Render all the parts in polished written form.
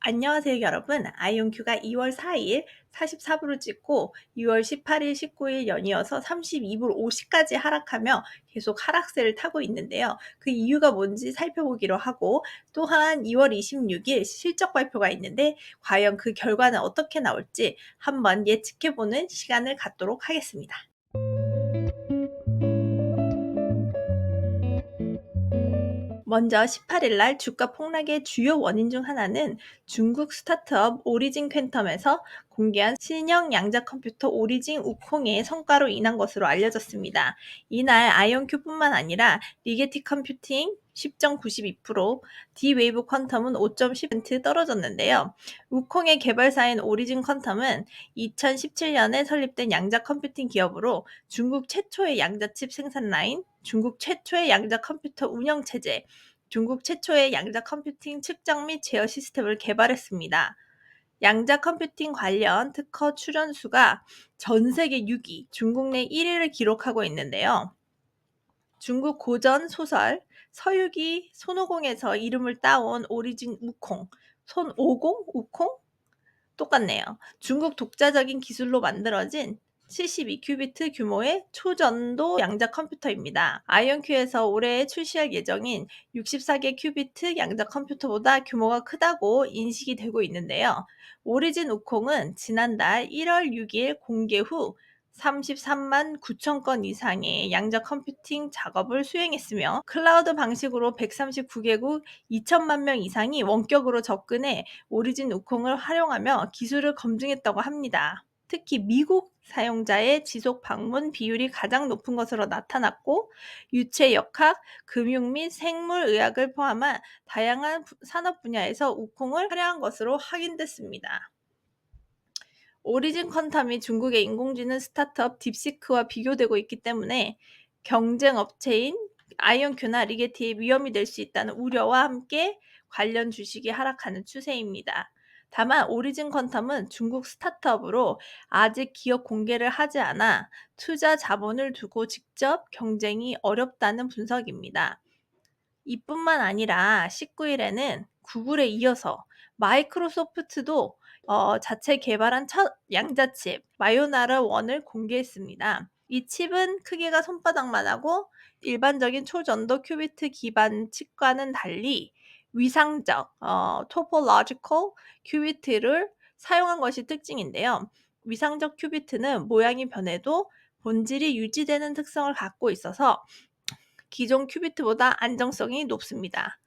안녕하세요, 여러분. 아이온큐가 2월 4일 44불을 찍고 2월 18일, 19일 연이어서 32불 50까지 하락하며 계속 하락세를 타고 있는데요. 그 이유가 뭔지 살펴보기로 하고, 또한 2월 26일 실적 발표가 있는데 과연 그 결과는 어떻게 나올지 한번 예측해보는 시간을 갖도록 하겠습니다. 먼저 18일 날 주가 폭락의 주요 원인 중 하나는 중국 스타트업 오리진 퀀텀에서 공개한 신형 양자 컴퓨터 오리진 우콩의 성과로 인한 것으로 알려졌습니다. 이날 아이온큐뿐만 아니라 리게티 컴퓨팅 10.92%, D-웨이브 퀀텀은 5.10% 떨어졌는데요. 우콩의 개발사인 오리진 퀀텀은 2017년에 설립된 양자 컴퓨팅 기업으로 중국 최초의 양자칩 생산 라인, 중국 최초의 양자 컴퓨터 운영 체제, 중국 최초의 양자 컴퓨팅 측정 및 제어 시스템을 개발했습니다. 양자 컴퓨팅 관련 특허 출원수가 전 세계 6위, 중국 내 1위를 기록하고 있는데요. 중국 고전 소설 서유기 손오공에서 이름을 따온 오리진 우콩, 손오공? 우콩? 똑같네요. 중국 독자적인 기술로 만들어진 72큐비트 규모의 초전도 양자 컴퓨터입니다. 아이온큐에서 올해 출시할 예정인 64개 큐비트 양자 컴퓨터보다 규모가 크다고 인식이 되고 있는데요. 오리진 우콩은 지난달 1월 6일 공개 후 33만 9천 건 이상의 양자 컴퓨팅 작업을 수행했으며 클라우드 방식으로 139개국 2천만 명 이상이 원격으로 접근해 오리진 우콩을 활용하며 기술을 검증했다고 합니다. 특히 미국 사용자의 지속 방문 비율이 가장 높은 것으로 나타났고, 유체역학, 금융 및 생물의학을 포함한 다양한 산업 분야에서 우콩을 활용한 것으로 확인됐습니다. 오리진 퀀텀이 중국의 인공지능 스타트업 딥시크와 비교되고 있기 때문에 경쟁 업체인 아이온큐나 리게티에 위험이 될 수 있다는 우려와 함께 관련 주식이 하락하는 추세입니다. 다만 오리진 퀀텀은 중국 스타트업으로 아직 기업 공개를 하지 않아 투자 자본을 두고 직접 경쟁이 어렵다는 분석입니다. 이뿐만 아니라 19일에는 구글에 이어서 마이크로소프트도 자체 개발한 첫 양자칩 마요나라 1을 공개했습니다. 이 칩은 크기가 손바닥만 하고 일반적인 초전도 큐비트 기반 칩과는 달리 위상적 topological 큐비트를 사용한 것이 특징인데요. 위상적 큐비트는 모양이 변해도 본질이 유지되는 특성을 갖고 있어서 기존 큐비트보다 안정성이 높습니다.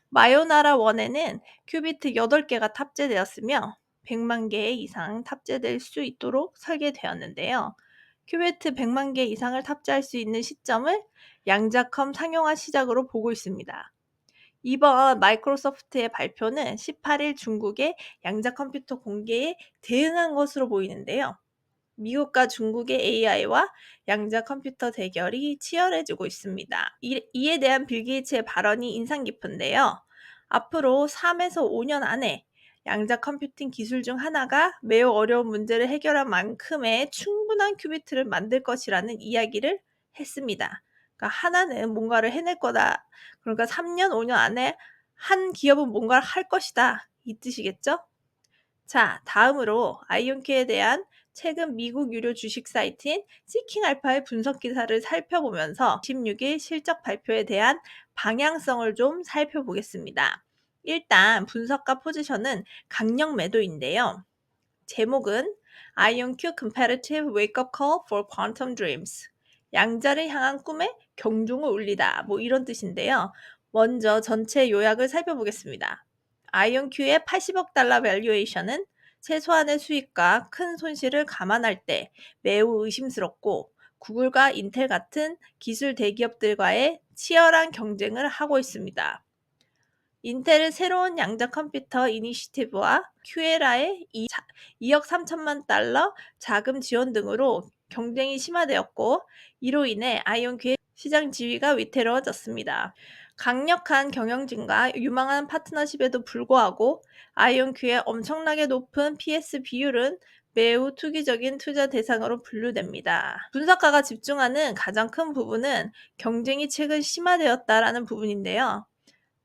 마요나라 1에는 큐비트 8개가 탑재되었으며 100만 개 이상 탑재될 수 있도록 설계되었는데요. 큐비트 100만 개 이상을 탑재할 수 있는 시점을 양자컴 상용화 시작으로 보고 있습니다. 이번 마이크로소프트의 발표는 18일 중국의 양자 컴퓨터 공개에 대응한 것으로 보이는데요. 미국과 중국의 AI와 양자 컴퓨터 대결이 치열해지고 있습니다. 이에 대한 빌 게이츠의 발언이 인상 깊은데요. 앞으로 3에서 5년 안에 양자 컴퓨팅 기술 중 하나가 매우 어려운 문제를 해결할 만큼의 충분한 큐비트를 만들 것이라는 이야기를 했습니다. 그러니까 하나는 뭔가를 해낼 거다. 그러니까 3년, 5년 안에 한 기업은 뭔가를 할 것이다. 이 뜻이겠죠? 자, 다음으로 아이온큐에 대한 최근 미국 유료 주식 사이트인 시킹알파의 분석 기사를 살펴보면서 16일 실적 발표에 대한 방향성을 좀 살펴보겠습니다. 일단 분석가 포지션은 강력 매도인데요. 제목은 아이온큐 Competitive Wake-up Call for Quantum Dreams. 양자를 향한 꿈에 경종을 울리다. 뭐 이런 뜻인데요. 먼저 전체 요약을 살펴보겠습니다. 아이온큐의 80억 달러 밸류에이션은 최소한의 수익과 큰 손실을 감안할 때 매우 의심스럽고 구글과 인텔 같은 기술 대기업들과의 치열한 경쟁을 하고 있습니다. 인텔의 새로운 양자 컴퓨터 이니시티브와 큐에라의 2억 3천만 달러 자금 지원 등으로 경쟁이 심화되었고, 이로 인해 아이온큐의 시장 지위가 위태로워졌습니다. 강력한 경영진과 유망한 파트너십에도 불구하고 아이온큐의 엄청나게 높은 PS 비율은 매우 투기적인 투자 대상으로 분류됩니다. 분석가가 집중하는 가장 큰 부분은 경쟁이 최근 심화되었다라는 부분인데요.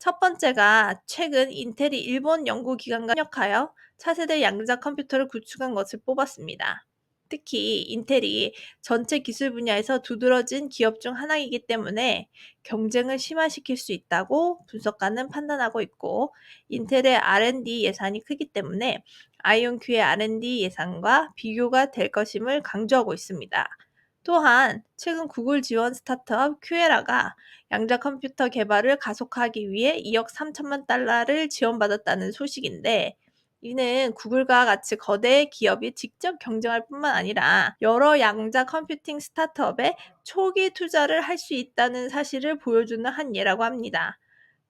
첫 번째가 최근 인텔이 일본 연구기관과 협력하여 차세대 양자 컴퓨터를 구축한 것을 뽑았습니다. 특히 인텔이 전체 기술 분야에서 두드러진 기업 중 하나이기 때문에 경쟁을 심화시킬 수 있다고 분석가는 판단하고 있고, 인텔의 R&D 예산이 크기 때문에 아이온큐의 R&D 예산과 비교가 될 것임을 강조하고 있습니다. 또한 최근 구글 지원 스타트업 큐에라가 양자 컴퓨터 개발을 가속화하기 위해 2억 3천만 달러를 지원받았다는 소식인데, 이는 구글과 같이 거대 기업이 직접 경쟁할 뿐만 아니라 여러 양자 컴퓨팅 스타트업에 초기 투자를 할 수 있다는 사실을 보여주는 한 예라고 합니다.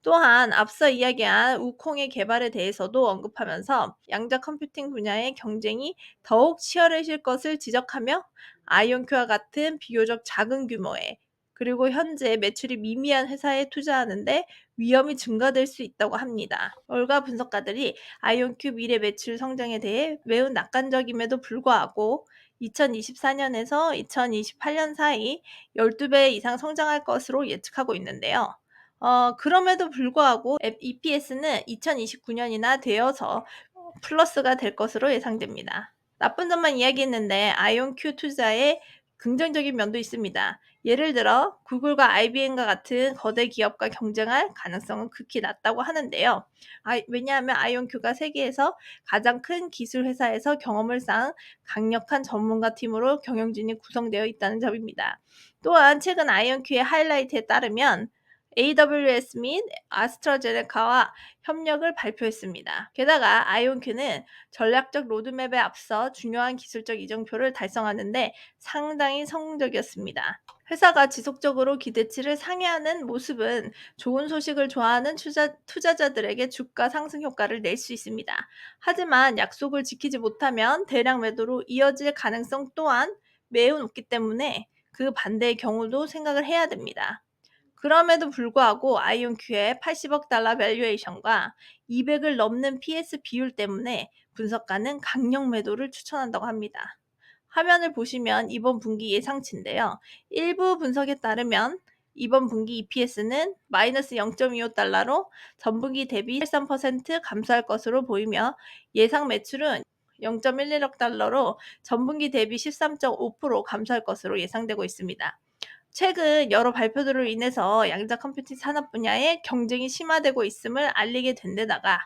또한 앞서 이야기한 우콩의 개발에 대해서도 언급하면서 양자 컴퓨팅 분야의 경쟁이 더욱 치열해질 것을 지적하며, 아이온큐와 같은 비교적 작은 규모의, 그리고 현재 매출이 미미한 회사에 투자하는데 위험이 증가될 수 있다고 합니다. 월가 분석가들이 아이온큐 미래 매출 성장에 대해 매우 낙관적임에도 불구하고 2024년에서 2028년 사이 12배 이상 성장할 것으로 예측하고 있는데요. 그럼에도 불구하고 EPS는 2029년이나 되어서 플러스가 될 것으로 예상됩니다. 나쁜 점만 이야기했는데 아이온큐 투자에 긍정적인 면도 있습니다. 예를 들어 구글과 IBM과 같은 거대 기업과 경쟁할 가능성은 극히 낮다고 하는데요. 왜냐하면 아이온큐가 세계에서 가장 큰 기술 회사에서 경험을 쌓은 강력한 전문가 팀으로 경영진이 구성되어 있다는 점입니다. 또한 최근 아이온큐의 하이라이트에 따르면 AWS 및 아스트라제네카와 협력을 발표했습니다. 게다가 아이온큐는 전략적 로드맵에 앞서 중요한 기술적 이정표를 달성하는데 상당히 성공적이었습니다. 회사가 지속적으로 기대치를 상회하는 모습은 좋은 소식을 좋아하는 투자자들에게 주가 상승 효과를 낼 수 있습니다. 하지만 약속을 지키지 못하면 대량 매도로 이어질 가능성 또한 매우 높기 때문에 그 반대의 경우도 생각을 해야 됩니다. 그럼에도 불구하고 아이온큐의 80억 달러 밸류에이션과 200을 넘는 PS 비율 때문에 분석가는 강력 매도를 추천한다고 합니다. 화면을 보시면 이번 분기 예상치인데요. 일부 분석에 따르면 이번 분기 EPS는 마이너스 0.25달러로 전분기 대비 13% 감소할 것으로 보이며, 예상 매출은 0.11억 달러로 전분기 대비 13.5% 감소할 것으로 예상되고 있습니다. 최근 여러 발표들로 인해서 양자 컴퓨팅 산업 분야의 경쟁이 심화되고 있음을 알리게 된 데다가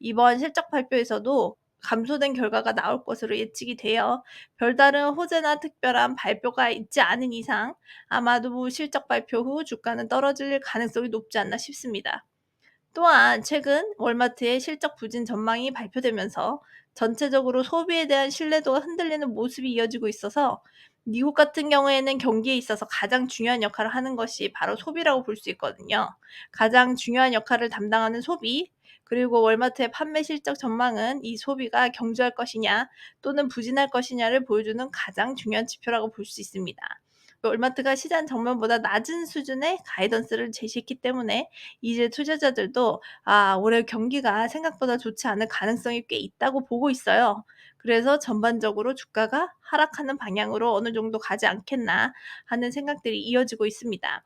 이번 실적 발표에서도 감소된 결과가 나올 것으로 예측이 되어 별다른 호재나 특별한 발표가 있지 않은 이상 아마도 실적 발표 후 주가는 떨어질 가능성이 높지 않나 싶습니다. 또한 최근 월마트의 실적 부진 전망이 발표되면서 전체적으로 소비에 대한 신뢰도가 흔들리는 모습이 이어지고 있어서, 미국 같은 경우에는 경기에 있어서 가장 중요한 역할을 하는 것이 바로 소비라고 볼 수 있거든요. 가장 중요한 역할을 담당하는 소비, 그리고 월마트의 판매 실적 전망은 이 소비가 경주할 것이냐 또는 부진할 것이냐를 보여주는 가장 중요한 지표라고 볼 수 있습니다. 월마트가 시장 정면보다 낮은 수준의 가이던스를 제시했기 때문에 이제 투자자들도 올해 경기가 생각보다 좋지 않을 가능성이 꽤 있다고 보고 있어요. 그래서 전반적으로 주가가 하락하는 방향으로 어느 정도 가지 않겠나 하는 생각들이 이어지고 있습니다.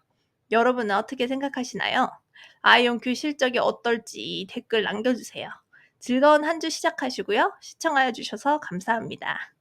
여러분은 어떻게 생각하시나요? 아이온큐 실적이 어떨지 댓글 남겨주세요. 즐거운 한 주 시작하시고요. 시청하여 주셔서 감사합니다.